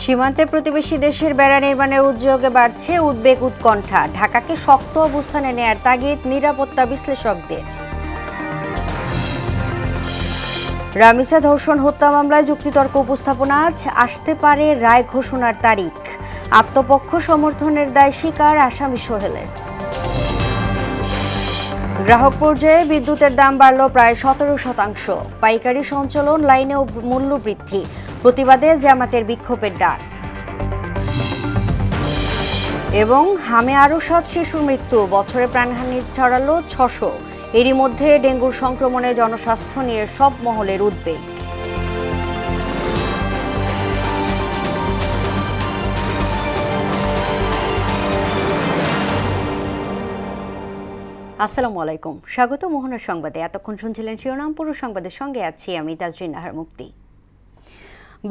সীমান্তে প্রতিবেশী দেশের বেড়া নির্মাণের উদ্যোগে বাড়ছে উদ্বেগ উৎকণ্ঠা। ঢাকাকে শক্ত অবস্থানে নেয়ার তাগিদ নিরাপত্তা বিশ্লেষকদের। রামিসা ধর্ষণ হত্যা মামলায় যুক্তিতর্ক উপস্থাপনা আজ আসতে পারে রায় ঘোষণার তারিখ। আত্মপক্ষ সমর্থনের দায় স্বীকার আসামি সোহেলের। গ্রাহক পর্যায়ে বিদ্যুতের দাম বাড়ল প্রায় 17%। পাইকারি সঞ্চালন লাইনেও মূল্য বৃদ্ধি। প্রতিবাদে জামাতের বিক্ষোভের ডাক। এবং হামে আরও 7 শিশুর মৃত্যু, বছরে প্রাণহানি ছড়ালো 600। এরই মধ্যে ডেঙ্গুর সংক্রমণে জনস্বাস্থ্য নিয়ে সব মহলের উদ্বেগ। আসসালামু আলাইকুম, স্বাগত মোহনার সংবাদে। এতক্ষণ শুনছিলেন শিরোনাম, পুরো সংবাদের সঙ্গে আছি আমি তাজরিন নাহার মুক্তি।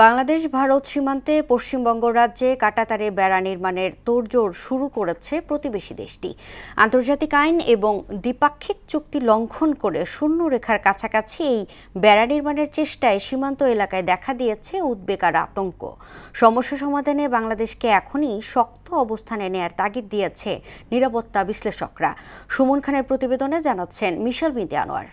বাংলাদেশ ভারত সীমান্তে পশ্চিমবঙ্গ রাজ্যে কাঁটাতারে বেড়া নির্মাণের তোড়জোড় শুরু করেছে প্রতিবেশী দেশটি। আন্তর্জাতিক আইন এবং দ্বিপাক্ষিক চুক্তি লঙ্ঘন করে শূন্য রেখার কাছাকাছি এই বেড়া নির্মাণের চেষ্টায় সীমান্ত এলাকায় দেখা দিয়েছে উদ্বেগ আর আতঙ্ক। সমস্যা সমাধানে বাংলাদেশকে এখনই শক্ত অবস্থানে নেয়ার তাগিদ দিয়েছে নিরাপত্তা বিশ্লেষকরা। সুমন খানের প্রতিবেদনে জানাচ্ছেন মিশেল বিনতে আনোয়ার।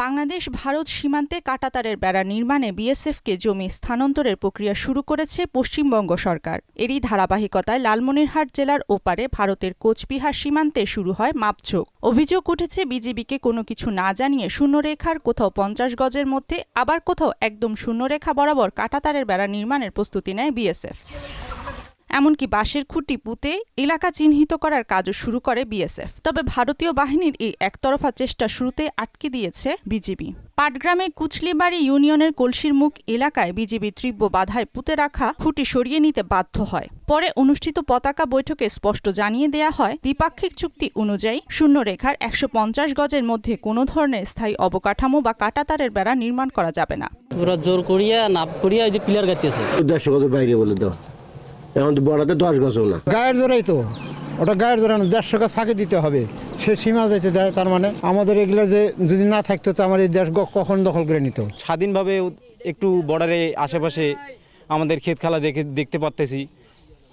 বাংলাদেশ ভারত সীমান্তে কাঁটাতারের বেড়া নির্মাণে বিএসএফকে জমি স্থানান্তরের প্রক্রিয়া শুরু করেছে পশ্চিমবঙ্গ সরকার। এরই ধারাবাহিকতায় লালমনিরহাট জেলার ওপারে ভারতের কোচবিহার সীমান্তে শুরু হয় মাপঝোঁক। অভিযোগ উঠেছে বিজিবিকে কোনো কিছু না জানিয়ে শূন্যরেখার কোথাও 50 গজের মধ্যে, আবার কোথাও একদম শূন্যরেখা বরাবর কাঁটাতারের বেড়া নির্মাণের প্রস্তুতি নেয় বিএসএফ। এমনকি বাঁশের খুঁটি পুঁতে এলাকা চিহ্নিত করার কাজও শুরু করে বিএসএফ। তবে ভারতীয় বাহিনীর এই একতরফা চেষ্টা শুরুতে আটকে দিয়েছে বিজিবি। পাটগ্রামে কুচলিবাড়ি ইউনিয়নের কলসির মুখ এলাকায় বিজিবি তীব্র বাধায় পুঁতে রাখা খুঁটি সরিয়ে নিতে বাধ্য হয়। পরে অনুষ্ঠিত পতাকা বৈঠকে স্পষ্ট জানিয়ে দেয়া হয়, দ্বিপাক্ষিক চুক্তি অনুযায়ী শূন্যরেখার 150 গজের মধ্যে কোনো ধরনের স্থায়ী অবকাঠামো বা কাঁটাতারের বেড়া নির্মাণ করা যাবে না। ওরা জোর করিয়া নাপ করিয়া এই যে পিলার গাইতেছে 150 গজের বাইরে বলে দাও, এখন তো বড়াতে 10 গজও না। গায়ের জোরাই তো ওটা গায়ের জোরানো 150 গজ ফাঁকি দিতে হবে, সে সীমা যাইতে দেয়। তার মানে আমাদের এগুলো যে যদি না থাকতো তো আমার এই দেশ কখন দখল করে নিত। স্বাধীনভাবে একটু বর্ডারে আশেপাশে আমাদের ক্ষেত খালা দেখতে পারতেছি,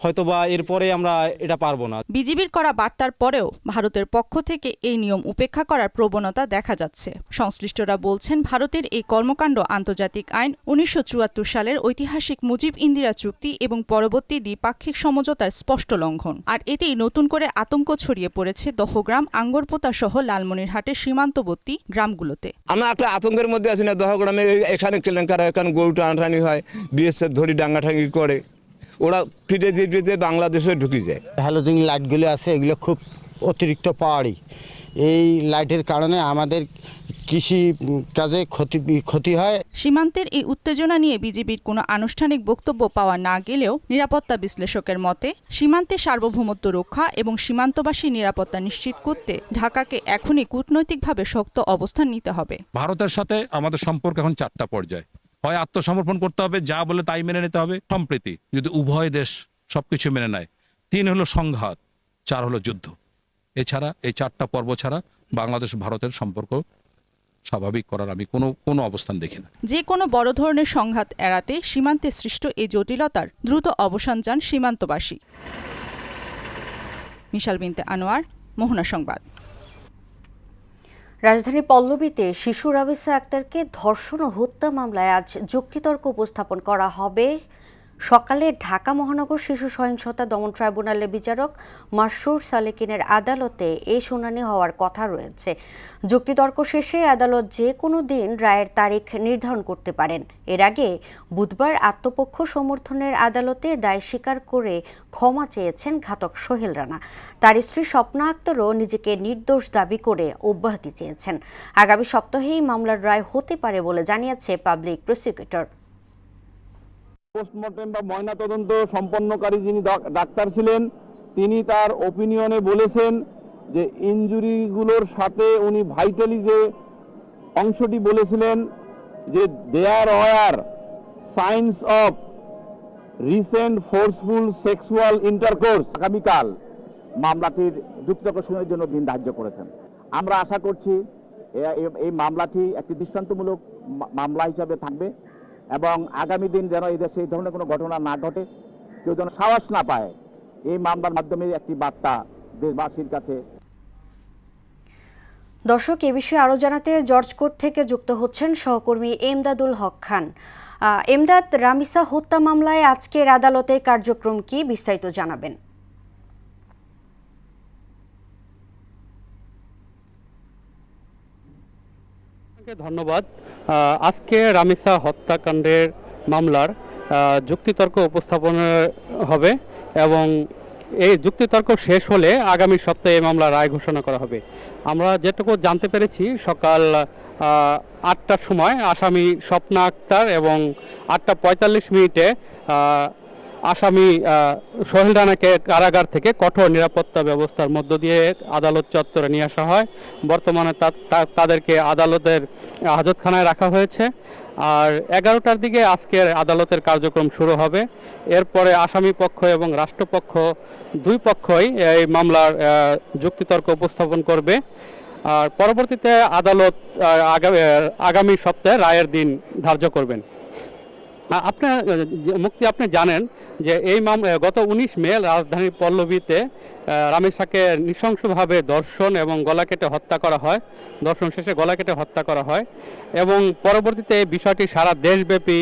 হয়তোবা এরপরে আমরা এটা পারবো না। বিজিবির করা বার্তার পরেও ভারতের পক্ষ থেকে এই নিয়ম উপেক্ষা করার প্রবণতা দেখা যাচ্ছে। সংশ্লিষ্টরা বলছেন, ভারতের এই কর্মকাণ্ড আন্তর্জাতিক আইন, 1974 সালের ঐতিহাসিক মুজিব ইন্দিরা চুক্তি এবং পরবর্তী দ্বিপাক্ষিক সমঝোতার স্পষ্ট লঙ্ঘন। আর এতেই নতুন করে আতঙ্ক ছড়িয়ে পড়েছে দহগ্রাম, আঙ্গরপোতা সহ লালমনিরহাটের সীমান্তবর্তী গ্রামগুলোতে। আমরা একটা আতঙ্কের মধ্যে আছি না। দহগ্রামে এখানে কেলেঙ্কার, এখানে গরু টানাটানি হয়, বিএসএফ ধরি ডাঙ্গাটাঙ্গি করে, ওরা ফিরে যেতে বাংলাদেশে ঢুকে যায়। হ্যালোজিং লাইটগুলো আছে, এগুলো খুব অতিরিক্ত পাওয়ারি। এই লাইটের কারণে আমাদের কৃষি কাজে ক্ষতি হয়। সীমান্তের এই উত্তেজনা নিয়ে বিজিবির কোনো আনুষ্ঠানিক বক্তব্য পাওয়া না গেলেও নিরাপত্তা বিশ্লেষকের মতে, সীমান্তে সার্বভৌমত্ব রক্ষা এবং সীমান্তবাসী নিরাপত্তা নিশ্চিত করতে ঢাকাকে এখনই কূটনৈতিকভাবে শক্ত অবস্থান নিতে হবে। ভারতের সাথে আমাদের সম্পর্ক এখন 4টা পর্যায়। হয় আত্মসমর্পণ করতে হবে, যা বলে তাই মেনে নিতে হবে, সম্প্রীতি, যদি উভয় দেশ সবকিছু মেনে নেয়। 3 হলো সংঘাত, 4 হলো যুদ্ধ। এছাড়া এই 4টা পর্ব ছাড়া বাংলাদেশ ভারতের সম্পর্ক স্বাভাবিক করার আমি কোনো অবস্থান দেখি না। যে কোনো বড় ধরনের সংঘাত এড়াতে সীমান্তে সৃষ্ট এই জটিলতার দ্রুত অবসান চান সীমান্তবাসী। মিশাল বিনতে আনোয়ার, মোহনা সংবাদ। রাজধানীর পল্লবীতে শিশু রাবিসা আক্তারকে ধর্ষণ ও হত্যা মামলায় আজ যুক্তিতর্ক উপস্থাপন করা হবে। সকালে ঢাকা মহানগর শিশু সহিংসতা দমন ট্রাইব্যুনালের বিচারক মাসরুর সালেকিনের আদালতে এই শুনানি হওয়ার কথা রয়েছে। যুক্তিতর্ক শেষে আদালত যে কোনো দিন রায়ের তারিখ নির্ধারণ করতে পারেন। এর আগে বুধবার আত্মপক্ষ সমর্থনের আদালতে দায় স্বীকার করে ক্ষমা চেয়েছেন ঘাতক সোহেল রানা। তার স্ত্রী স্বপ্না আক্তারও নিজেকে নির্দোষ দাবি করে অব্যাহতি চেয়েছেন। আগামী সপ্তাহেই মামলার রায় হতে পারে বলে জানিয়েছে পাবলিক প্রসিকিউটর। পোস্টমর্টেম বা ময়নাতদন্ত সম্পন্নকারী যিনি ডাক্তার ছিলেন, তিনি তার ওপিনিয়নে বলেছেন যে ইনজুরিগুলোর সাথে উনি ভাইটালি যে অংশটি বলেছিলেন যে there were signs of recent forceful sexual intercourse. আগামীকাল মামলাটির যুক্তিতর্ক শুনানির জন্য দিন ধার্য করেছেন। আমরা আশা করছি এই মামলাটি একটি দৃষ্টান্তমূলক মামলা হিসাবে থাকবে এবং আগামী দিন যেন এই দেশে এই ধরনের কোনো ঘটনা না ঘটে, কেউ যেন সাহস না পায়। এই মামলার মাধ্যমে একটি বার্তা দেশবাসীর কাছে। দর্শক, এ বিষয়ে আরও জানাতে জর্জ কোর্ট থেকে যুক্ত হচ্ছেন সহকর্মী এমদাদুল হক খান। এমদাদ, রামিসা হত্যা মামলায় আজকের আদালতের কার্যক্রম কি, বিস্তারিত জানাবেন। ধন্যবাদ। আজকে রামিসা হত্যাকাণ্ডের মামলার যুক্তিতর্ক উপস্থাপন হবে এবং এই যুক্তিতর্ক শেষ হলে আগামী সপ্তাহে এই মামলার রায় ঘোষণা করা হবে। আমরা যেটুকু জানতে পেরেছি, সকাল 8টার সময় আসামি স্বপ্না আক্তার এবং 8:45 আসামি সোহেল রানাকে কারাগার থেকে কঠোর নিরাপত্তা ব্যবস্থার মধ্য দিয়ে আদালত চত্বরে নিয়ে আসা হয়। বর্তমানে তাদেরকে আদালতের হাজতখানায় রাখা হয়েছে। আর 11টার দিকে আজকের আদালতের কার্যক্রম শুরু হবে। এরপরে আসামি পক্ষ এবং রাষ্ট্রপক্ষ দুই পক্ষই এই মামলার যুক্তিতর্ক উপস্থাপন করবে। আর পরবর্তীতে আদালত আগামী সপ্তাহে রায়ের দিন ধার্য করবেন। আপনি জানেন যে এই গত 19 মে রাজধানীর পল্লবীতে রামিসাকে নৃশংসভাবে ধর্ষণ এবং গলা কেটে হত্যা করা হয়। ধর্ষণ শেষে গলা কেটে হত্যা করা হয় এবং পরবর্তীতে এই বিষয়টি সারা দেশব্যাপী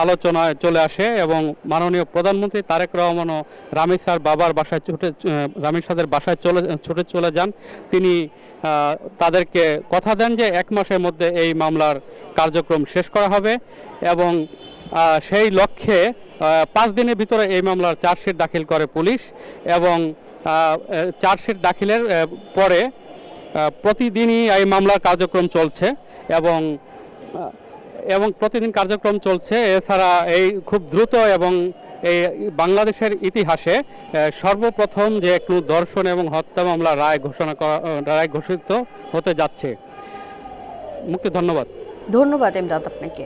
আলোচনায় চলে আসে এবং মাননীয় প্রধানমন্ত্রী তারেক রহমানও রামিসার বাবার বাসায় রামিসাদের বাসায় ছুটে চলে যান। তিনি তাদেরকে কথা দেন যে 1 মাসের মধ্যে এই মামলার কার্যক্রম শেষ করা হবে এবং সেই লক্ষ্যে 5 দিনের ভিতরে এই মামলার চার্জশিট দাখিল করে পুলিশ এবং চার্জশিট দাখিলের পরে প্রতিদিনই এই মামলার কার্যক্রম চলছে এবং প্রতিদিন কার্যক্রম চলছে। এছাড়া এই খুব দ্রুত এবং এই বাংলাদেশের ইতিহাসে সর্বপ্রথম যে একটু ধর্ষণ এবং হত্যা মামলা রায় ঘোষিত হতে যাচ্ছে। মুক্তি, ধন্যবাদ। ধন্যবাদ এমদাদ আপনাকে।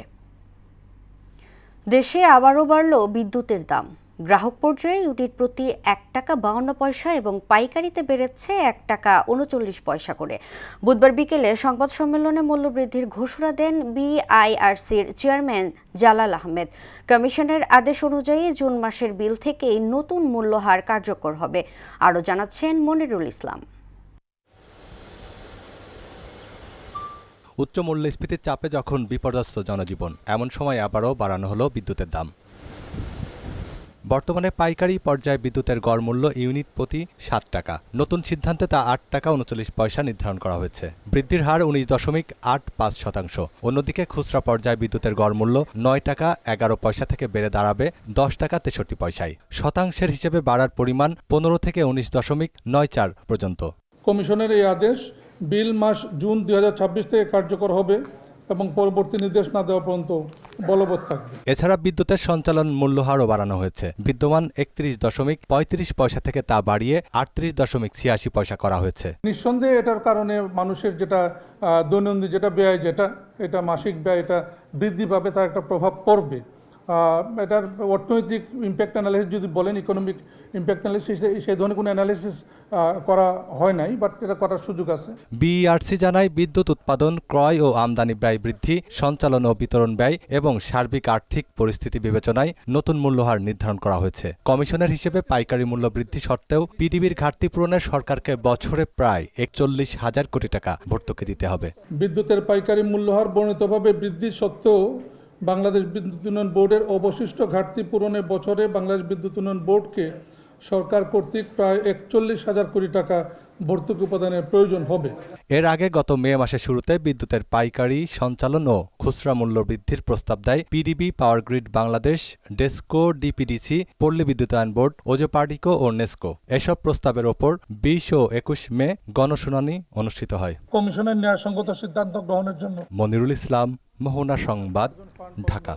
দেশে আবারও বাড়ল বিদ্যুতের দাম। গ্রাহক পর্যায়ে ইউনিট প্রতি 1 টাকা 52 পয়সা এবং পাইকারিতে বেড়েছে 1 টাকা 39 পয়সা করে। বুধবার বিকেলে সংবাদ সম্মেলনে মূল্যবৃদ্ধির ঘোষণা দেন বিআইআরসির চেয়ারম্যান জালাল আহমেদ। কমিশনের আদেশ অনুযায়ী জুন মাসের বিল থেকেই নতুন মূল্যহার কার্যকর হবে। আরও জানাচ্ছেন মনিরুল ইসলাম। উচ্চ মূল্যস্ফীতির চাপে যখন বিপর্যস্ত জনজীবন, এমন সময় আবারও বাড়ানো হলো বিদ্যুতের দাম। বর্তমানে পাইকারি পর্যায়ে বিদ্যুতের গড় মূল্য ইউনিট প্রতি 7 টাকা। নতুন সিদ্ধান্তে তা 8 টাকা 39 পয়সা নির্ধারণ করা হয়েছে। বৃদ্ধির হার 19.85%। অন্যদিকে খুচরা পর্যায়ে বিদ্যুতের গড় মূল্য 9 টাকা 11 পয়সা থেকে বেড়ে দাঁড়াবে 10 টাকা 63 পয়সায়। শতাংশের হিসেবে বাড়ার পরিমাণ 15 থেকে 19.94 পর্যন্ত। কমিশনের এই আদেশ বিল মাস জুন 2026 থেকে কার্যকর হবে এবং পরবর্তী নির্দেশ না দেওয়া পর্যন্ত বলবৎ থাকবে। এছাড়া বিদ্যুতের সঞ্চালন মূল্যহারও বাড়ানো হয়েছে। বিদ্যমান 31.35 পয়সা থেকে তা বাড়িয়ে 38.86 পয়সা করা হয়েছে। নিঃসন্দেহে এটার কারণে মানুষের যেটা দৈনন্দিন যেটা ব্যয় এটা মাসিক ব্যয় এটা বৃদ্ধি পাবে, তার একটা প্রভাব পড়বে। এটার অর্থনৈতিক ইম্প্যাক্ট অ্যানালিসিস যদি বলেন, ইকোনমিক ইম্প্যাক্ট অ্যানালিসিস, সেই ধরনের কোনো অ্যানালিসিস করা হয় নাই, বাট এটা করার সুযোগ আছে। বিইআরসি জানায় বিদ্যুৎ উৎপাদন, ক্রয় ও আমদানি ব্যয় বৃদ্ধি, সঞ্চালন ও বিতরণ ব্যয় এবং সার্বিক আর্থিক পরিস্থিতি বিবেচনায় নতুন মূল্যহার নির্ধারণ করা হয়েছে। কমিশনের হিসেবে পাইকারি মূল্য বৃদ্ধি সত্ত্বেও পিডিবির ঘাটতি পূরণে সরকারকে বছরে প্রায় 41,000 কোটি টাকা ভর্তুকি দিতে হবে। বিদ্যুতের পাইকারি মূল্যহার বর্ণিতভাবে বৃদ্ধি সত্ত্বেও বাংলাদেশ বিদ্যুৎ উন্নয়ন বোর্ডের অবশিষ্ট ঘাটতি পূরণে বছরে বাংলাদেশ বিদ্যুৎ উন্নয়ন বোর্ডকে সরকার কর্তৃক প্রায় 41,000 কোটি টাকা ভর্তুকি প্রদানের প্রয়োজন হবে। এর আগে গত মে মাসের শুরুতে বিদ্যুতের পাইকারি, সঞ্চালন ও খুচরা মূল্য বৃদ্ধির প্রস্তাব দেয় PDB, power grid Bangladesh, DESCO, DPDC, পল্লী বিদ্যুতায়ন বোর্ড, ওজোপার্টিকো ও নেসকো। এসব প্রস্তাবের ওপর 20 ও 21 মে গণশুনানি অনুষ্ঠিত হয়। কমিশনের ন্যায়সঙ্গত সিদ্ধান্ত গ্রহণের জন্য। মনিরুল ইসলাম, মোহনা সংবাদ, ঢাকা।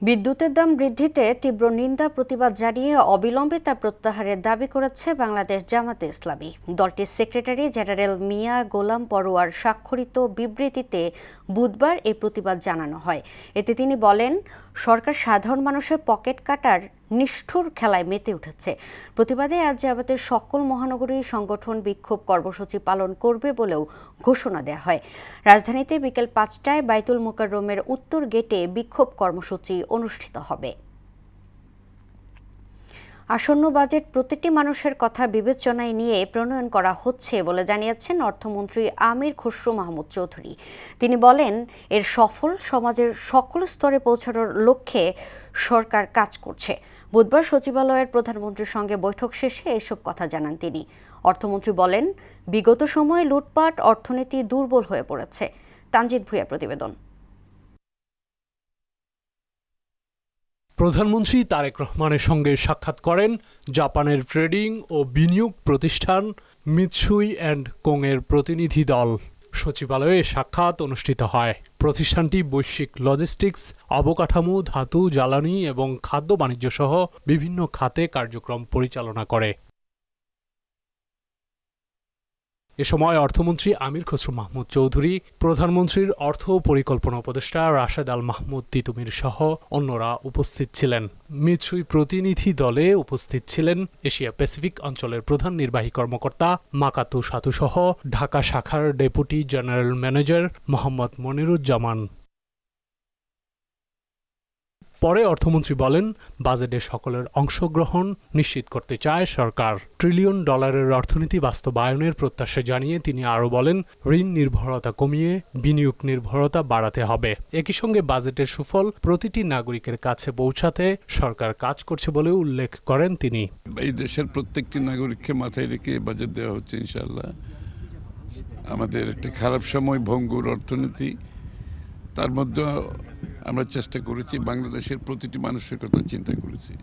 বিদ্যুতের দাম বৃদ্ধিতে তীব্র নিন্দা প্রতিবাদ জানিয়ে অবিলম্বে তা প্রত্যাহারের দাবি করেছে বাংলাদেশ জামাতে ইসলামী। দলটির সেক্রেটারি জেনারেল মিয়া গোলাম পরোয়ার স্বাক্ষরিত বিবৃতিতে বুধবার এই প্রতিবাদ জানানো হয়। এতে তিনি বলেন, সরকার সাধারণ মানুষের পকেট কাটার নিষ্ঠুর খেলায় মেতে উঠেছে। প্রতিবাদে আজ যাবতের সকল মহানগরী সংগঠন বিক্ষোভ কর্মসূচি পালন করবে বলেও ঘোষণা দেওয়া হয়। রাজধানীতে বিকেল 5টায় বাইতুল মোকাররমের উত্তর গেটে বিক্ষোভ কর্মসূচি অনুষ্ঠিত হবে। আসন্ন বাজেট প্রতিটি মানুষের কথা বিবেচনায় নিয়ে প্রণয়ন করা হচ্ছে বলে জানিয়েছেন অর্থমন্ত্রী আমির খসরু মাহমুদ চৌধুরী। তিনি বলেন, এর সফল সমাজের সকল স্তরে পৌঁছানোর লক্ষ্যে সরকার কাজ করছে। বুধবার সচিবালয়ের প্রধানমন্ত্রীর সঙ্গে বৈঠক শেষে এসব কথা জানান তিনি। অর্থমন্ত্রী বলেন, বিগত সময়ে লুটপাট, অর্থনীতি দুর্বল হয়ে পড়েছে। তানজিদ ভুঁইয়ার প্রতিবেদন। প্রধানমন্ত্রী তারেক রহমানের সঙ্গে সাক্ষাৎ করেন জাপানের ট্রেডিং ও বিনিয়োগ প্রতিষ্ঠান মিৎসুই অ্যান্ড কোংয়ের প্রতিনিধি দল। সচিবালয়ে সাক্ষাৎ অনুষ্ঠিত হয়। প্রতিষ্ঠানটি বৈশ্বিক লজিস্টিক্স, অবকাঠামো, ধাতু, জ্বালানি এবং খাদ্য বাণিজ্য সহ বিভিন্ন খাতে কার্যক্রম পরিচালনা করে। এ সময় অর্থমন্ত্রী আমির খসরু মাহমুদ চৌধুরী, প্রধানমন্ত্রীর অর্থ ও পরিকল্পনা উপদেষ্টা রাশেদ আল মাহমুদ তিতুমির সহ অন্যরা উপস্থিত ছিলেন। মিৎসুই প্রতিনিধি দলে উপস্থিত ছিলেন এশিয়া প্যাসিফিক অঞ্চলের প্রধান নির্বাহী কর্মকর্তা মাকাতু সাতু সহ ঢাকা শাখার deputy general manager Mohammad Moniruzzaman. পরে অর্থমন্ত্রী বলেন, বাজেটে সকলের অংশগ্রহণ নিশ্চিত করতে চায় সরকার। ট্রিলিয়ন ডলারের অর্থনীতি বাস্তবায়নের প্রত্যাশা জানিয়ে তিনি আরও বলেন, ঋণ নির্ভরতা কমিয়ে বিনিয়োগ নির্ভরতা বাড়াতে হবে। একই সঙ্গে বাজেটের সুফল প্রতিটি নাগরিকের কাছে পৌঁছাতে সরকার কাজ করছে বলে উল্লেখ করেন তিনি। এই দেশের প্রত্যেকটি নাগরিককে মাথায় রেখে বাজেট দেওয়া হচ্ছে ইনশাআল্লাহ। আমাদের একটা খারাপ সময়, ভঙ্গুর অর্থনীতি, তার মধ্যে আমরা চেষ্টা করেছি বাংলাদেশের প্রতিটি মানুষের কথা চিন্তা করেছি।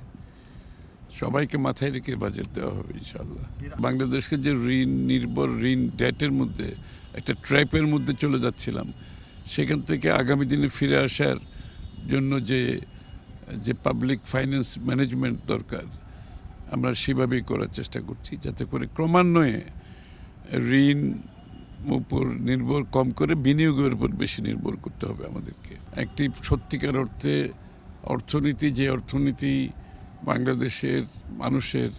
সবাইকে মাথায় রেখে বাজেট দেওয়া হবে ইনশাআল্লাহ। বাংলাদেশকে যে ঋণ নির্ভর, ঋণ ডেটের মধ্যে একটা ট্র্যাপের মধ্যে চলে যাচ্ছিলাম, সেখান থেকে আগামী দিনে ফিরে আসার জন্য যে পাবলিক ফাইন্যান্স ম্যানেজমেন্ট দরকার, আমরা সেভাবেই করার চেষ্টা করছি, যাতে করে ক্রমান্বয়ে ঋণ উপর নির্ভর কম করে বিনিয়োগের উপর বেশি নির্ভর করতে হবে আমাদেরকে। একটি সত্যিকার অর্থে অর্থনীতি, যে অর্থনীতি বাংলাদেশের মানুষের,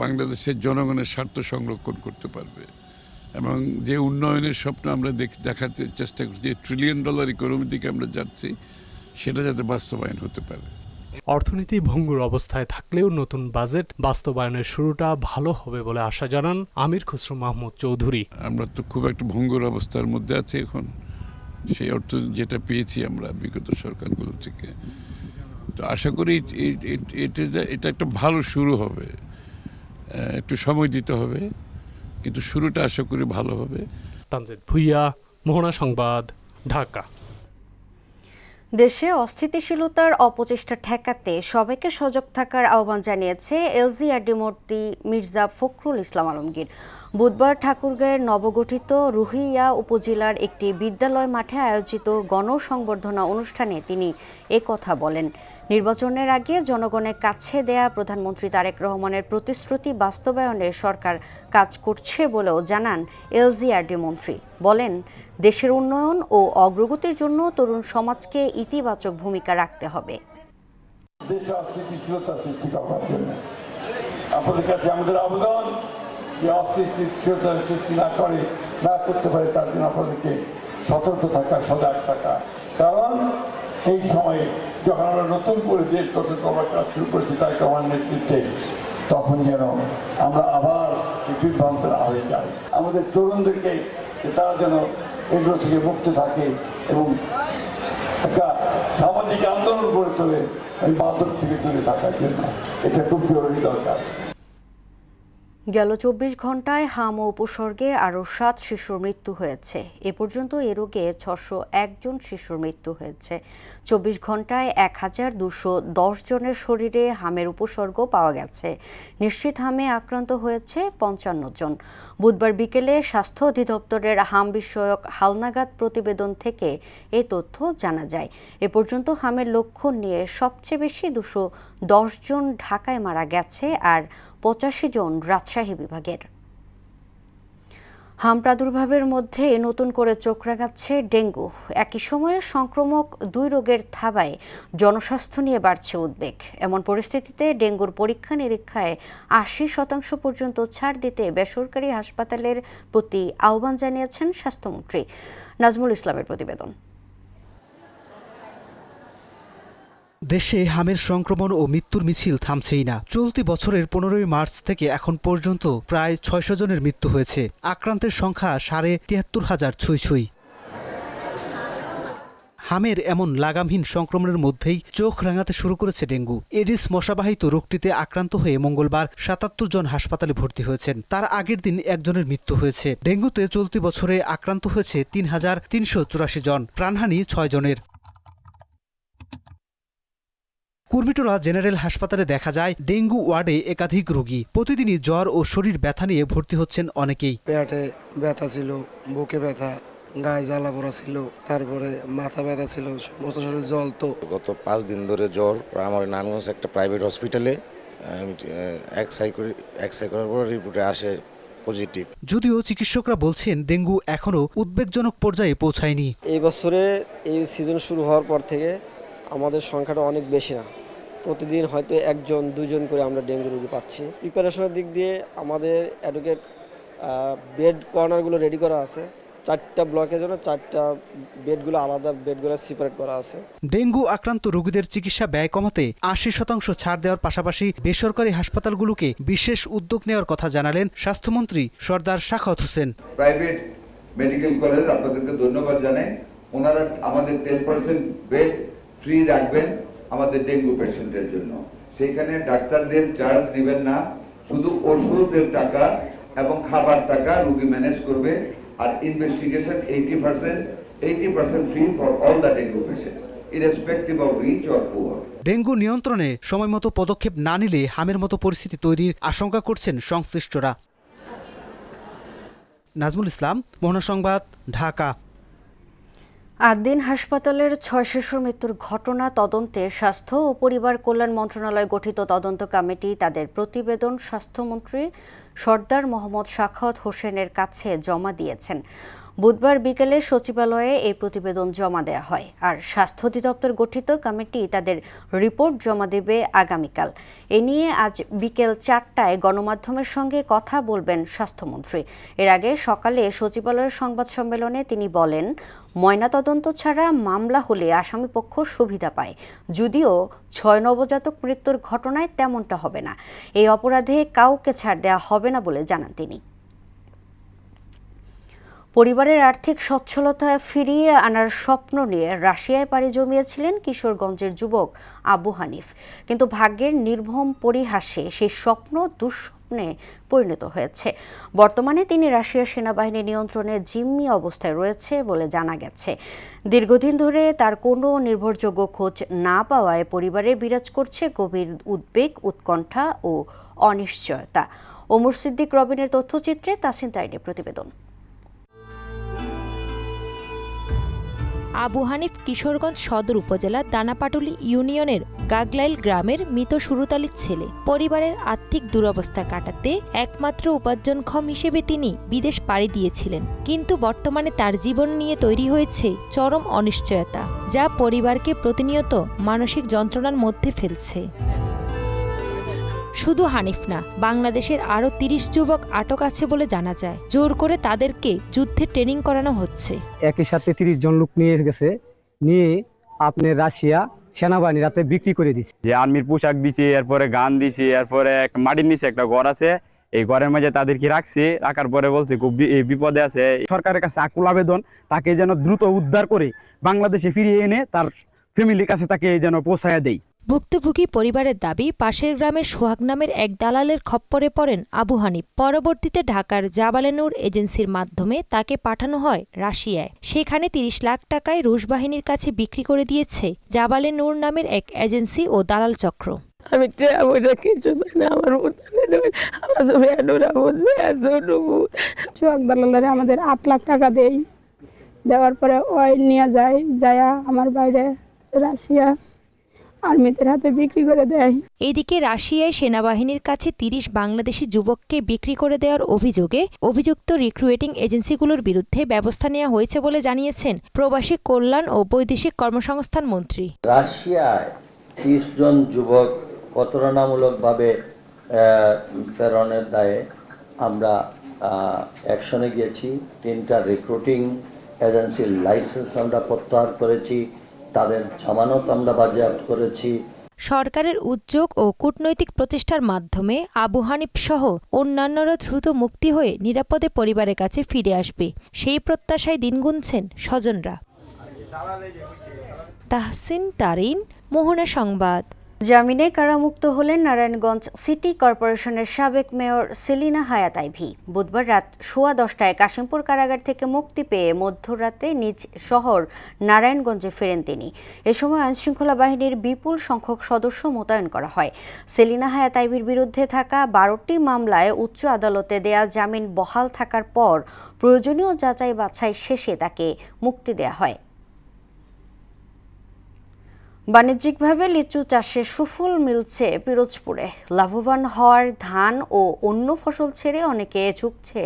বাংলাদেশের জনগণের স্বার্থ সংরক্ষণ করতে পারবে, এবং যে উন্নয়নের স্বপ্ন আমরা দেখাতে চেষ্টা করছি, যে ট্রিলিয়ন ডলার ইকোনমির দিকে আমরা যাচ্ছি, সেটা যাতে বাস্তবায়ন হতে পারে। অর্থনীতি ভঙ্গুর অবস্থায় থাকলেও নতুন বাজেট বাস্তবায়নের শুরুটা ভালো হবে বলে আশা জানান আমির খসরু মাহমুদ চৌধুরী। আমরা তো খুব একটা ভঙ্গুর অবস্থার মধ্যে আছি এখন, সেই অর্থ যেটা পেয়েছি আমরা বিগত সরকারগুলো থেকে, তো আশা করি এটা একটা ভালো শুরু হবে। একটু সময় দিতে হবে, কিন্তু শুরুটা আশা করি ভালো হবে। তানজিদ ভুঁইয়া, মোহনা সংবাদ, ঢাকা। দেশে অস্থিতিশীলতার অপচেষ্টা ঠেকাতে সবাইকে সজাগ থাকার আহ্বান জানিয়েছে এলজিআরডি মন্ত্রী মির্জা ফখরুল ইসলাম আলমগীর। বুধবার ঠাকুরগাঁয়ের নবগঠিত রুহিয়া উপজেলার একটি বিদ্যালয় মাঠে আয়োজিত গণসংবর্ধনা অনুষ্ঠানে তিনি একথা বলেন। নির্বাচনের আগে জনগণের কাছে দেয়া প্রধানমন্ত্রী তারেক রহমানের প্রতিশ্রুতি বাস্তবায়নে সরকার কাজ করছে বলেও জানান এলজিআরডি মন্ত্রী। বলেন, দেশের উন্নয়ন ও অগ্রগতির জন্য তরুণ সমাজকে ইতিবাচক ভূমিকা রাখতে হবে। দেশে অস্থিতিশীলতা সৃষ্টি করার জন্য আপনাদের কাছে আমাদের আবেদন, যে অস্থিতিশীলতা সৃষ্টি না করতে পারে, তার জন্য আপনাদেরকে সতর্ক থাকা, সজাগ থাকা। কারণ এই সময়ে যখন আমরা নতুন করে দেশ গঠন করার কাজ শুরু করেছি তারেক রহমানের নেতৃত্বে, তখন যেন আমরা আবার বিভ্রান্ত না হয়ে যাই। আমাদের তরুণদেরকে তারা যেন এগুলো থেকে মুক্ত থাকে এবং একটা সামাজিক আন্দোলন গড়ে তোলে এই মাদক থেকে দূরে থাকার জন্য। এটা খুব জরুরি দরকার। গেল 24 ঘন্টায় হাম ও উপসর্গে আরও 7 শিশুর মৃত্যু হয়েছে। এ পর্যন্ত এ রোগে 601 জন শিশুর মৃত্যু হয়েছে। 24 ঘন্টায় 1210 জনের শরীরে হামের উপসর্গ পাওয়া গেছে। নিশ্চিত হামে আক্রান্ত হয়েছে 55 জন। বুধবার বিকেলে স্বাস্থ্য অধিদপ্তরের হাম বিষয়ক হালনাগাদ প্রতিবেদন থেকে এ তথ্য জানা যায়। এ পর্যন্ত হামের লক্ষণ নিয়ে সবচেয়ে বেশি 210 জন ঢাকায় মারা গেছে, আর 85 জন রাজশাহী বিভাগের। হাম প্রাদুর্ভাবের মধ্যে নতুন করে চোখ রাঙাচ্ছে ডেঙ্গু। একই সময়ে সংক্রামক 2 রোগের থাবায় জনস্বাস্থ্য নিয়ে বাড়ছে উদ্বেগ। এমন পরিস্থিতিতে ডেঙ্গুর পরীক্ষা নিরীক্ষায় 80% পর্যন্ত ছাড় দিতে বেসরকারি হাসপাতালের প্রতি আহ্বান জানিয়েছেন স্বাস্থ্যমন্ত্রী। নাজমুল ইসলামের প্রতিবেদন। দেশে হামের সংক্রমণ ও মৃত্যুর মিছিল থামছেই না। চলতি বছরের 15 মার্চ থেকে এখন পর্যন্ত প্রায় 600 জনের মৃত্যু হয়েছে। আক্রান্তের সংখ্যা 73,500 ছুঁই। হামের এমন লাগামহীন সংক্রমণের মধ্যেই চোখ রাঙাতে শুরু করেছে ডেঙ্গু। এডিস মশাবাহিত রোগটিতে আক্রান্ত হয়ে মঙ্গলবার 77 জন হাসপাতালে ভর্তি হয়েছেন। তার আগের দিন একজনের মৃত্যু হয়েছে। ডেঙ্গুতে চলতি বছরে আক্রান্ত হয়েছে 3,384 জন, প্রাণহানি 6 জনের। কুর্মিটোলা জেনারেল হাসপাতালে দেখা যায় ডেঙ্গু ওয়ার্ডে একাধিক রোগী। প্রতিদিনই জ্বর ও শরীর ব্যথা নিয়ে ভর্তি হচ্ছেন অনেকেই। পেটে ব্যথা ছিল, বুকে ব্যথা, গায়ে জ্বালা পোড়া ছিল, তারপরে মাথা ব্যথা ছিল, সমস্ত শরীর জ্বলতো। গত 5 দিন ধরে জ্বর। আমার নারায়ণগঞ্জ একটা প্রাইভেট হসপিটালে এক্সরে করার পর রিপোর্টে আসে পজিটিভ। যদিও চিকিৎসকরা বলছেন ডেঙ্গু এখনো উদ্বেগজনক পর্যায়ে পৌঁছায়নি। এই বছরে এই সিজন শুরু হওয়ার পর থেকে আমাদের সংখ্যাটা অনেক বেশি না। প্রতিদিন হয়তো 1-2 করে আমরা ডেঙ্গু রোগী পাচ্ছি। প্রিপারেশনের দিক দিয়ে আমাদের অ্যাডভোকেট বেড কর্নারগুলো রেডি করা আছে। 4টা ব্লকের জন্য 4টা বেডগুলো আলাদা, বেডগুলো সেপারেট করা আছে। ডেঙ্গু আক্রান্ত রোগীদের চিকিৎসা ব্যয় কমাতে 80% ছাড় দেওয়ার পাশাপাশি বেসরকারি হাসপাতালগুলোকে বিশেষ উদ্যোগ নেওয়ার কথা জানালেন স্বাস্থ্যমন্ত্রী Sardar Shakhawat Hossain. Private medical college আপনাদেরকে ধন্যবাদ জানাই। ওনারা আমাদের 10% বেড ফ্রি রাখবেন আমাদের ডেঙ্গু পেশেন্টের জন্য। সেইখানে ডাক্তারদের চার্জ নেবেন না, শুধু ওষুধের টাকা এবং খাবার টাকা রোগী ম্যানেজ করবে। আর investigation 80% free for all the dengue patients irrespective of rich or poor. Dengue নিয়ন্ত্রণে সময়মতো পদক্ষেপ না নিলে হামের মতো পরিস্থিতি তৈরির আশঙ্কা করছেন সংশ্লিষ্টরা। নাজমুল ইসলাম, মোহনা সংবাদ, ঢাকা। 8 দিন হাসপাতালের 6 শিশুর মৃত্যুর ঘটনা তদন্তে স্বাস্থ্য ও পরিবার কল্যাণ মন্ত্রণালয় গঠিত তদন্ত কমিটি তাদের প্রতিবেদন স্বাস্থ্যমন্ত্রী সরদার মোহাম্মদ শাখাওয়াত হোসেনের কাছে জমা দিয়েছেন। বুধবার বিকেলে সচিবালয়ে এই প্রতিবেদন জমা দেওয়া হয়। আর স্বাস্থ্য অধিদপ্তর গঠিত কমিটি তাদের রিপোর্ট জমা দেবে আগামীকাল। এ নিয়ে আজ বিকেল 4টায় গণমাধ্যমের সঙ্গে কথা বলবেন স্বাস্থ্যমন্ত্রী। এর আগে সকালে সচিবালয়ের সংবাদ সম্মেলনে তিনি বলেন, ময়নাতদন্ত ছাড়া মামলা হলে আসামিপক্ষ সুবিধা পায়, যদিও 6 নবজাতক মৃত্যুর ঘটনায় তেমনটা হবে না। এই অপরাধে কাউকে ছাড় দেওয়া হবে না বলে জানান তিনি। পরিবারের আর্থিক সচ্ছলতা ফিরিয়ে আনার স্বপ্ন নিয়ে রাশিয়ায় পাড়ি জমিয়েছিলেন কিশোরগঞ্জের যুবক আবু হানিফ। কিন্তু ভাগ্যের নির্মম পরিহাসে সেই স্বপ্ন দুঃস্বপ্নে পরিণত হয়েছে। বর্তমানে তিনি রাশিয়ার সেনাবাহিনীর নিয়ন্ত্রণে জিম্মি অবস্থায় রয়েছে বলে জানা গেছে। দীর্ঘদিন ধরে তার কোনো নির্ভরযোগ্য খোঁজ না পাওয়ায় পরিবারে বিরাজ করছে গভীর উদ্বেগ, উৎকণ্ঠা ও অনিশ্চয়তা। ওমর সিদ্দিক রবিনের তথ্যচিত্রে তাসিন তাইনের প্রতিবেদন। আবু হানিফ কিশোরগঞ্জ সদর উপজেলার দানাপাটুলি ইউনিয়নের গাগলাইল গ্রামের মৃত সুরতালির ছেলে। পরিবারের আর্থিক দুরবস্থা কাটাতে একমাত্র উপার্জনক্ষম হিসেবে তিনি বিদেশ পাড়ি দিয়েছিলেন। কিন্তু বর্তমানে তার জীবন নিয়ে তৈরি হয়েছে চরম অনিশ্চয়তা, যা পরিবারকে প্রতিনিয়ত মানসিক যন্ত্রণার মধ্যে ফেলছে। শুধু হানিফ না, বাংলাদেশের আরও 30 যুবক আটক আছে বলে জানা যায়। জোর করে তাদেরকে যুদ্ধে ট্রেনিং করানো হচ্ছে। একই সাথে 30 জন লোক নিয়ে গেছে, নিয়ে আপনি রাশিয়া সেনাবাহিনী রাতে বিক্রি করে দিচ্ছে। যে আর্মির পোশাক দিছে, এরপরে গান দিছে, এরপরে মাটির নিচে একটা ঘর আছে, এই ঘরের মাঝে তাদেরকে রাখছে। রাখার পরে বলছে খুব বিপদে আছে। সরকারের কাছে আকুল আবেদন, তাকে যেন দ্রুত উদ্ধার করে বাংলাদেশে ফিরিয়ে এনে তার ফ্যামিলির কাছে তাকে যেন পৌঁছায়া দেয়। ভুক্তভোগী পরিবারের দাবি, পাশের গ্রামের সোহাগ নামের এক দালালের খপ্পরে পড়েন আবু হানিফ। পরবর্তীতে ঢাকার জাবালে নূর এজেন্সির মাধ্যমে তাকে পাঠানো হয় রাশিয়ায়। সেখানে 30 লাখ টাকায় রুশ বাহিনীর কাছে বিক্রি করে দিয়েছে জাবালে নূর নামের এক এজেন্সি ও দালাল চক্র। আমি কিছু সোহাগ দালালের আমাদের 8 লাখ টাকা দেই, দেওয়ার পরে ওই নিয়ে যায় আমার বাইরে রাশিয়া। আর্মিদের হাতে বিক্রি করে দেয়। এদিকে রাশিয়ায় সেনাবাহিনীর কাছে 30 বাংলাদেশি যুবককে বিক্রি করে দেওয়ার অভিযোগে অভিযুক্ত রিক্রুটিং এজেন্সিগুলোর বিরুদ্ধে ব্যবস্থা নেওয়া হয়েছে বলে জানিয়েছেন প্রবাসী কল্যাণ ও বৈদেশিক কর্মসংস্থান মন্ত্রী। রাশিয়ায় 30 জন যুবক প্রতারণামূলকভাবে প্রেরণের দায়ে আমরা অ্যাকশনে গিয়েছি। 3টা রিক্রুটিং এজেন্সির লাইসেন্স আমরা প্রত্যাহার করেছি, তাদের জামানত আমরা বাজেয়াপ্ত করেছি। সরকারের উদ্যোগ ও কূটনৈতিক প্রচেষ্টার মাধ্যমে আবু হানিফ সহ অন্যান্যরা দ্রুত মুক্তি হয়ে নিরাপদে পরিবারের কাছে ফিরে আসবে, সেই প্রত্যাশায় দিন গুনছেন স্বজনরা। তাহসিন তারিন, মোহনা সংবাদ। জামিনে কারামুক্ত হলেন নারায়ণগঞ্জ সিটি কর্পোরেশনের সাবেক মেয়র সেলিনা হায়াত আইভী। বুধবার রাত 10:15টায় কাশিমপুর কারাগার থেকে মুক্তি পেয়ে মধ্যরাতে নিজ শহর নারায়ণগঞ্জে ফেরেন তিনি। এ সময় আইনশৃঙ্খলা বাহিনীর বিপুল সংখ্যক সদস্য মোতায়েন করা হয়। সেলিনা হায়াত আইভীর বিরুদ্ধে থাকা 12টি মামলায় উচ্চ আদালতে দেয়া জামিন বহাল থাকার পর প্রয়োজনীয় যাচাই বাছাই শেষে তাকে মুক্তি দেয়া হয়। বাণিজ্যিকভাবে লিচু চাষে সুফল মিলছে পিরোজপুরে। লাভবান হওয়ার ধান ও অন্য ফসল ছেড়ে অনেকে ঝুঁকছে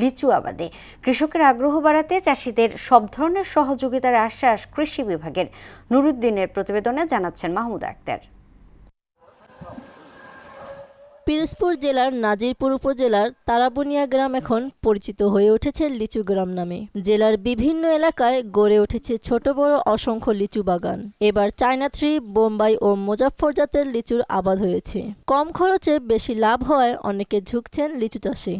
লিচু আবাদে। কৃষকের আগ্রহ বাড়াতে চাষিদের সব ধরনের সহযোগিতার আশ্বাস কৃষি বিভাগের। নুরুদ্দিনের প্রতিবেদনে জানাচ্ছেন মাহমুদ আক্তার। পিরোজপুর জেলার নাজিরপুর উপজেলার তারাবুনিয়া গ্রাম এখন পরিচিত হয়ে উঠেছে লিচু গ্রাম নামে। জেলার বিভিন্ন এলাকায় গড়ে উঠেছে ছোট বড় অসংখ্য লিচু বাগান। এবার চায়না থ্রি, বোম্বাই ও মুজাফফর জাতের লিচুর আবাদ হয়েছে। কম খরচে বেশি লাভ হওয়ায় অনেকে ঝুঁকছেন লিচু চাষে।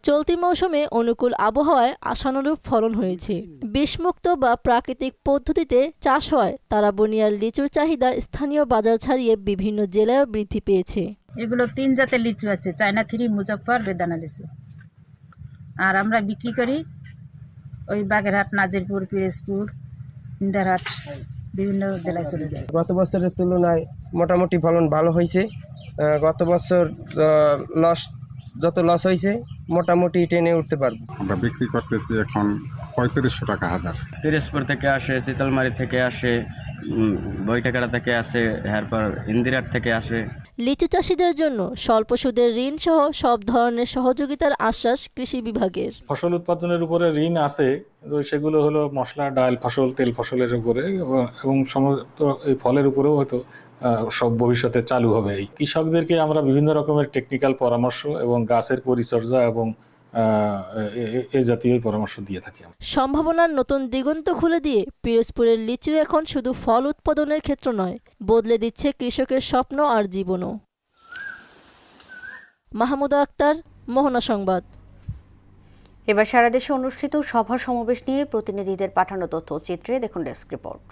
চলতি মৌসুমে অনুকূল আবহাওয়ায় আশানুরূপ ফলন হয়েছে। বিষমুক্ত বা প্রাকৃতিক পদ্ধতিতে চাষ হয় তারাবুনিয়ার লিচুর চাহিদা স্থানীয় বাজার ছাড়িয়ে বিভিন্ন জেলায়ও বৃদ্ধি পেয়েছে। এগুলো 3 জাতের লিচু আছে, চায়না থ্রি, মুজাফফর, বেদানা লিচু। আর আমরা বিক্রি করি ওই বাগেরহাট, নাজিরপুর, পিরোজপুর, ইন্দারহাট, বিভিন্ন জেলায় চলে যায়। গত বছরের তুলনায় মোটামুটি ফলন ভালো হয়েছে। গত বছর যত লস হয়েছে মোটামুটি টেনে উঠতে পারবো। আমরা বিক্রি করতেছি এখন 3500 টাকা হাজার। পিরোজপুর থেকে আসে, শীতলমারি থেকে আসে, বইটাকারা থেকে আসে, এরপর ইন্দিরাট থেকে আসে। লিচু চাষিদের জন্য স্বল্প সুদের ঋণ সহ সব ধরনের সহযোগিতার আশ্বাস কৃষি বিভাগের। ফসল উৎপাদনের উপরে ঋণ আছে, সেগুলো হলো মশলা, ডাল ফসল, তেল ফসলের উপরে এবং সমস্ত এই ফলের উপরেও হয়তো সব ভবিষ্যতে চালু হবে। কৃষকদেরকে আমরা বিভিন্ন রকমের টেকনিক্যাল পরামর্শ এবং গাছের পরিচর্যা এবং এই জাতীয় পরামর্শ দিয়ে থাকি। সম্ভাবনার নতুন দিগন্ত খুলে দিয়ে পিরোজপুরের লিচু এখন শুধু ফল উৎপাদনের ক্ষেত্র নয়, বদলে দিচ্ছে কৃষকের স্বপ্ন আর জীবনও। মাহমুদ আক্তার, মোহনা সংবাদ। এবার সারা দেশে অনুষ্ঠিত সভা সমাবেশ নিয়ে প্রতিনিধিদের পাঠানো তথ্যচিত্রে দেখুন ডেস্ক রিপোর্ট।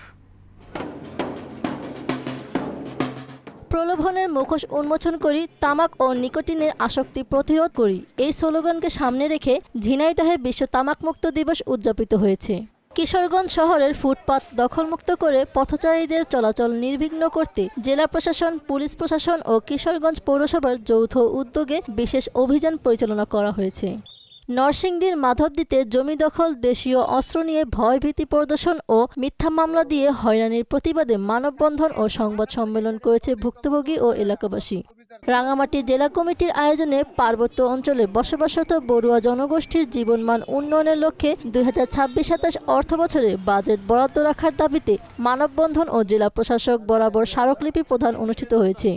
প্রলোভনের মুখোশ উন্মোচন করি, তামাক ও নিকোটিনের আসক্তি প্রতিরোধ করি, এই স্লোগানকে সামনে রেখে ঝিনাইদহে বিশ্ব তামাকমুক্ত দিবস উদযাপিত হয়েছে। কিশোরগঞ্জ শহরের ফুটপাত দখলমুক্ত করে পথচারীদের চলাচল নির্বিঘ্ন করতে জেলা প্রশাসন, পুলিশ প্রশাসন ও কিশোরগঞ্জ পৌরসভার যৌথ উদ্যোগে বিশেষ অভিযান পরিচালনা করা হয়েছে। নরসিংদীর মাধবদীতে জমি দখল, দেশীয় অস্ত্র নিয়ে ভয়ভীতি প্রদর্শন ও মিথ্যা মামলা দিয়ে হয়রানির প্রতিবাদে মানববন্ধন ও সংবাদ সম্মেলন করেছে ভুক্তভোগী ও এলাকাবাসী। রাঙামাটি জেলা কমিটির আয়োজনে পার্বত্য অঞ্চলে বসবাসরত বড়ুয়া জনগোষ্ঠীর জীবনমান উন্নয়নের লক্ষ্যে 2026-27 অর্থবছরে বাজেট বরাদ্দ রাখার দাবিতে মানববন্ধন ও জেলা প্রশাসক বরাবর স্মারকলিপি প্রদান অনুষ্ঠিত হয়েছে।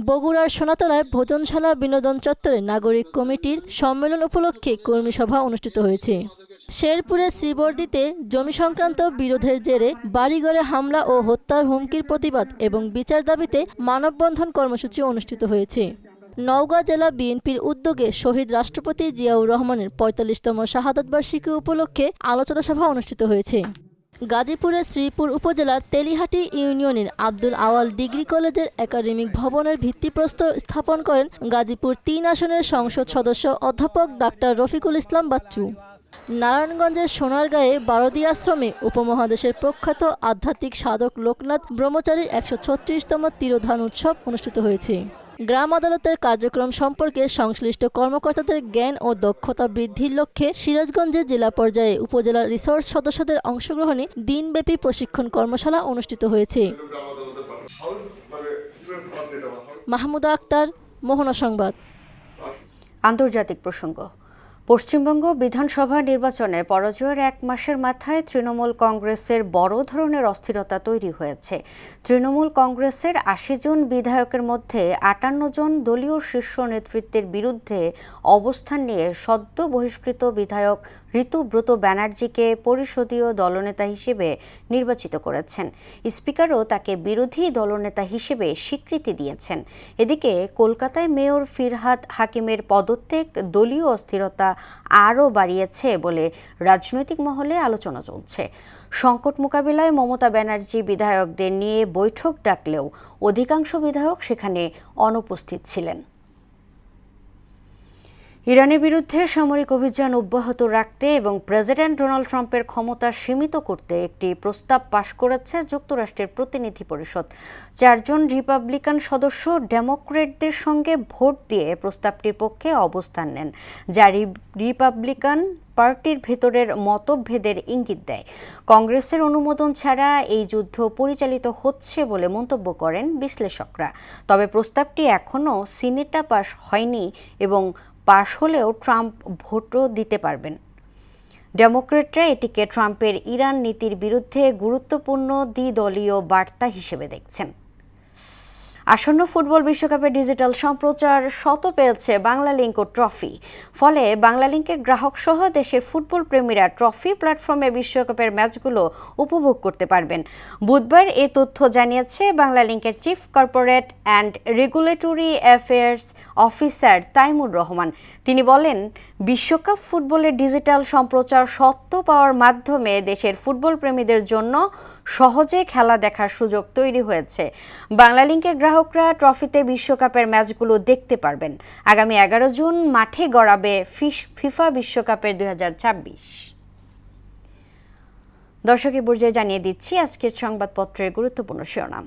বগুড়ার সোনাতলায় ভোজনশালা বিনোদন চত্বরে নাগরিক কমিটির সম্মেলন উপলক্ষে কর্মী সভা অনুষ্ঠিত হয়েছে। শেরপুরের শ্রীবর্দীতে জমি সংক্রান্ত বিরোধের জেরে বাড়িঘরে হামলা ও হত্যার হুমকির প্রতিবাদ এবং বিচার দাবিতে মানববন্ধন কর্মসূচি অনুষ্ঠিত হয়েছে। নওগাঁ জেলা বিএনপির উদ্যোগে শহীদ রাষ্ট্রপতি জিয়াউর রহমানের 45তম শাহাদাত বার্ষিকী উপলক্ষে আলোচনা সভা অনুষ্ঠিত হয়েছে। গাজীপুরের শ্রীপুর উপজেলার তেলিহাটি ইউনিয়নের আব্দুল আওয়াল ডিগ্রি কলেজের একাডেমিক ভবনের ভিত্তিপ্রস্তর স্থাপন করেন গাজীপুর 3 আসনের সংসদ সদস্য অধ্যাপক ডাক্তার রফিকুল ইসলাম বাচ্চু। নারায়ণগঞ্জের সোনারগাঁয়ে বারদী আশ্রমে উপমহাদেশের প্রখ্যাত আধ্যাত্মিক সাধক লোকনাথ ব্রহ্মচারীর 136তম তিরোধান উৎসব অনুষ্ঠিত হয়েছে। গ্রাম আদালতের কার্যক্রম সম্পর্কে সংশ্লিষ্ট কর্মকর্তাদের জ্ঞান ও দক্ষতা বৃদ্ধির লক্ষ্যে সিরাজগঞ্জে জেলা পর্যায়ে উপজেলা রিসোর্স সদস্যদের অংশগ্রহণে দিনব্যাপী প্রশিক্ষণ কর্মশালা অনুষ্ঠিত হয়েছে। মাহমুদা আক্তার, মোহনা সংবাদ। আন্তর্জাতিক প্রসঙ্গ। পশ্চিমবঙ্গ বিধানসভা নির্বাচনে পরাজয়ের 1 মাসের মাথায় তৃণমূল কংগ্রেসের বড় ধরনের অস্থিরতা তৈরি হয়েছে। তৃণমূল কংগ্রেসের 80 জন বিধায়কের মধ্যে 58 জন দলীয় শীর্ষ নেতৃত্বের বিরুদ্ধে অবস্থান নিয়ে সদ্য বহিষ্কৃত বিধায়ক ঋতুব্রত ব্যানার্জিকে পরিষদীয় দলনেতা হিসেবে নির্বাচিত করেছেন। স্পিকারও তাকে বিরোধী দলনেতা হিসেবে স্বীকৃতি দিয়েছেন। এদিকে কলকাতায় মেয়র ফিরহাদ হাকিমের পদত্যাগ দলীয় অস্থিরতা আরও বাড়িয়েছে বলে রাজনৈতিক মহলে আলোচনা চলছে। সংকট মোকাবিলায় মমতা ব্যানার্জি বিধায়কদের নিয়ে বৈঠক ডাকলেও অধিকাংশ বিধায়ক সেখানে অনুপস্থিত ছিলেন। ইরানের বিরুদ্ধে সামরিক অভিযান অব্যাহত রাখতে এবং প্রেসিডেন্ট ডোনাল্ড ট্রাম্পের ক্ষমতা সীমিত করতে একটি প্রস্তাব পাশ করেছে যুক্তরাষ্ট্রের প্রতিনিধি পরিষদ। 4 জন রিপাবলিকান সদস্য ডেমোক্রেটদের সঙ্গে ভোট দিয়ে প্রস্তাবটির পক্ষে অবস্থান নেন, যা রিপাবলিকান পার্টির ভেতরের মতভেদের ইঙ্গিত দেয়। কংগ্রেসের অনুমোদন ছাড়া এই যুদ্ধ পরিচালিত হচ্ছে বলে মন্তব্য করেন বিশ্লেষকরা। তবে প্রস্তাবটি এখনও সিনেটে পাশ হয়নি এবং পাশ হলেও ট্রাম্প ভোটও দিতে পারবেন। ডেমোক্রেটরা এটিকে ট্রাম্পের ইরান নীতির বিরুদ্ধে গুরুত্বপূর্ণ দ্বিদলীয় বার্তা হিসেবে দেখছেন। আসন্ন ফুটবল বিশ্বকাপের ডিজিটাল সম্প্রচার শত পেয়েছে বাংলালিংক ও ট্রফি। ফলে বাংলালিংকের গ্রাহক সহ দেশের ফুটবল প্রেমীরা ট্রফি প্ল্যাটফর্মে বিশ্বকাপের ম্যাচগুলো উপভোগ করতে পারবেন। বুধবার এই তথ্য জানিয়েছে বাংলালিংকের chief corporate and regulatory affairs officer Taimur Rahman. তিনি বলেন, বিশ্বকাপ ফুটবলের ডিজিটাল সম্প্রচার সত্ত্ব পাওয়ার মাধ্যমে দেশের ফুটবল প্রেমীদের জন্য সহজে খেলা দেখার সুযোগ তৈরি হয়েছে। বাংলালিংকের গ্রাহকরা ট্রফিতে বিশ্বকাপের ম্যাচগুলো দেখতে পারবেন। আগামী 11 জুন মাঠে গড়াবে ফিফা বিশ্বকাপের 2026। দর্শক, এই পর্যায়ে জানিয়ে দিচ্ছি আজকের সংবাদপত্রের গুরুত্বপূর্ণ শিরোনাম।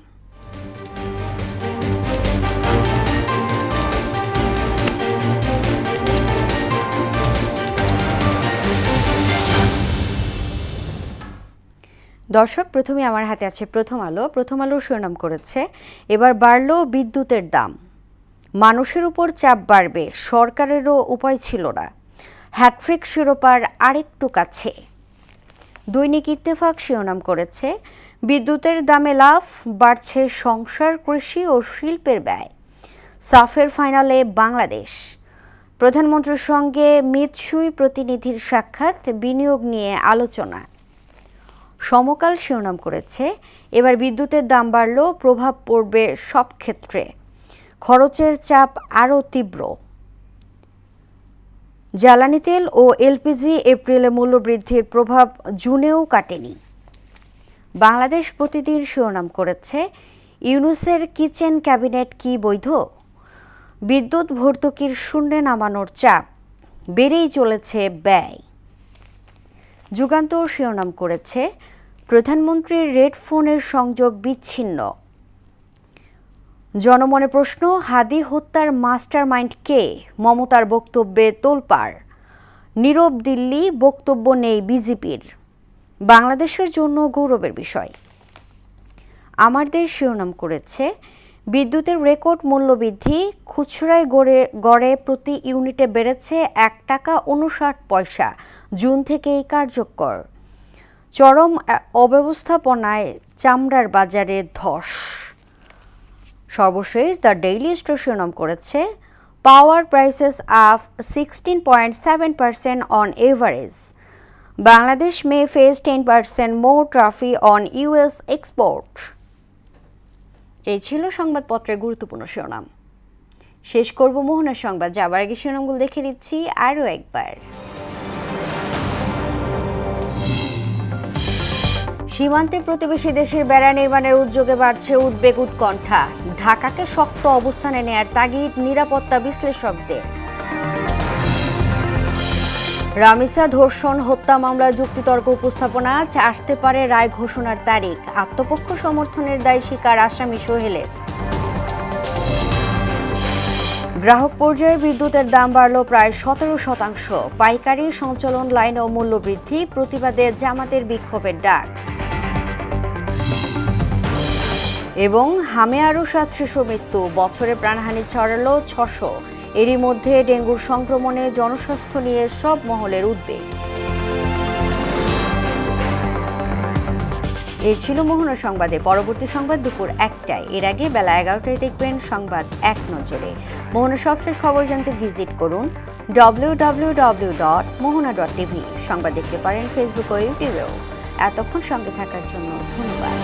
দর্শক, প্রথমে আমার হাতে আছে প্রথম আলো। প্রথম আলোর শিরোনাম করেছে, এবার বাড়ল বিদ্যুতের দাম, মানুষের উপর চাপ বাড়বে, সরকারেরও উপায় ছিল না, হ্যাট্রিক শিরোপার আরেকটু কাছে। দৈনিক ইত্তেফাক শিরোনাম করেছে, বিদ্যুতের দামে লাফ, বাড়ছে সংসার, কৃষি ও শিল্পের ব্যয়, সাফের ফাইনালে বাংলাদেশ, প্রধানমন্ত্রীর সঙ্গে মিতসুই প্রতিনিধির সাক্ষাৎ, বিনিয়োগ নিয়ে আলোচনা। সমকাল শিরোনাম করেছে, এবার বিদ্যুতের দাম বাড়ল, প্রভাব পড়বে সব ক্ষেত্রে, খরচের চাপ আরও তীব্র। জ্বালানি তেল ও এলপিজি এপ্রিলে মূল্যবৃদ্ধির প্রভাব জুনেও কাটেনি। বাংলাদেশ প্রতিদিন শিরোনাম করেছে, ইউনূসের কিচেন ক্যাবিনেট কি বৈধ, বিদ্যুৎ ভর্তুকির শূন্যে নামানোর চাপ, বেড়েই চলেছে ব্যয়। যুগান্তর শিরোনাম করেছে, প্রধানমন্ত্রীর রেড ফোনের সংযোগ বিচ্ছিন্ন। জনমনে প্রশ্ন, হাদি হত্যার মাস্টার মাইন্ড কে, মমতার বক্তব্যে তোলপাড়, নীরব দিল্লি, বক্তব্য নেই বিজেপির, বাংলাদেশের জন্য গৌরবের বিষয়। আমার দেশ শিরোনাম করেছে, বিদ্যুতের রেকর্ড মূল্যবৃদ্ধি, খুচরায় গড়ে প্রতি ইউনিটে বেড়েছে 1 টাকা 59 পয়সা, জুন থেকেই কার্যকর। চরম অব্যবস্থাপনায় চামড়ার বাজারে ধস। সর্বশেষ দ্য ডেইলি স্টার শিরোনাম করেছে, power prices up 16.7% on average, Bangladesh may face 10% more tariff on US export. এই ছিল সংবাদপত্রের গুরুত্বপূর্ণ শিরোনাম। শেষ করব মোহনার সংবাদ, যাবার আগে শিরোনামগুলো দেখে নিচ্ছি আরও একবার। সীমান্তে প্রতিবেশী দেশের বেড়া নির্মাণের উদ্যোগে বাড়ছে উদ্বেগ উৎকণ্ঠা, ঢাকাকে শক্ত অবস্থানে নেয়ার তাগিদ নিরাপত্তা বিশ্লেষকদের। রামিসা ধর্ষণ হত্যা মামলা যুক্তিতর্ক উপস্থাপনা, আসতে পারে রায় ঘোষণার তারিখ, আত্মপক্ষ সমর্থনের দায় স্বীকার আসামি সোহেলের। গ্রাহক পর্যায়ে বিদ্যুতের দাম বাড়ল প্রায় 17%। পাইকারি সঞ্চালন লাইনেও মূল্য বৃদ্ধি, প্রতিবাদে জামাতের বিক্ষোভের ডাক। এবং হামে আরও 7 শিশু মৃত্যু, বছরে প্রাণহানি ছড়ালো 600। এরই মধ্যে ডেঙ্গুর সংক্রমণে জনস্বাস্থ্য নিয়ে সব মহলের উদ্বেগ। এই ছিল মোহনা সংবাদে। পরবর্তী সংবাদ দুপুর 1টায়। এর আগে বেলা 11টায় দেখবেন সংবাদ এক নজরে। মোহনার সবশেষ খবর জানতে ভিজিট করুন www.mohana.tv। সংবাদ দেখতে পারেন ফেসবুক ও ইউটিউবেও। এতক্ষণ সঙ্গে থাকার জন্য ধন্যবাদ।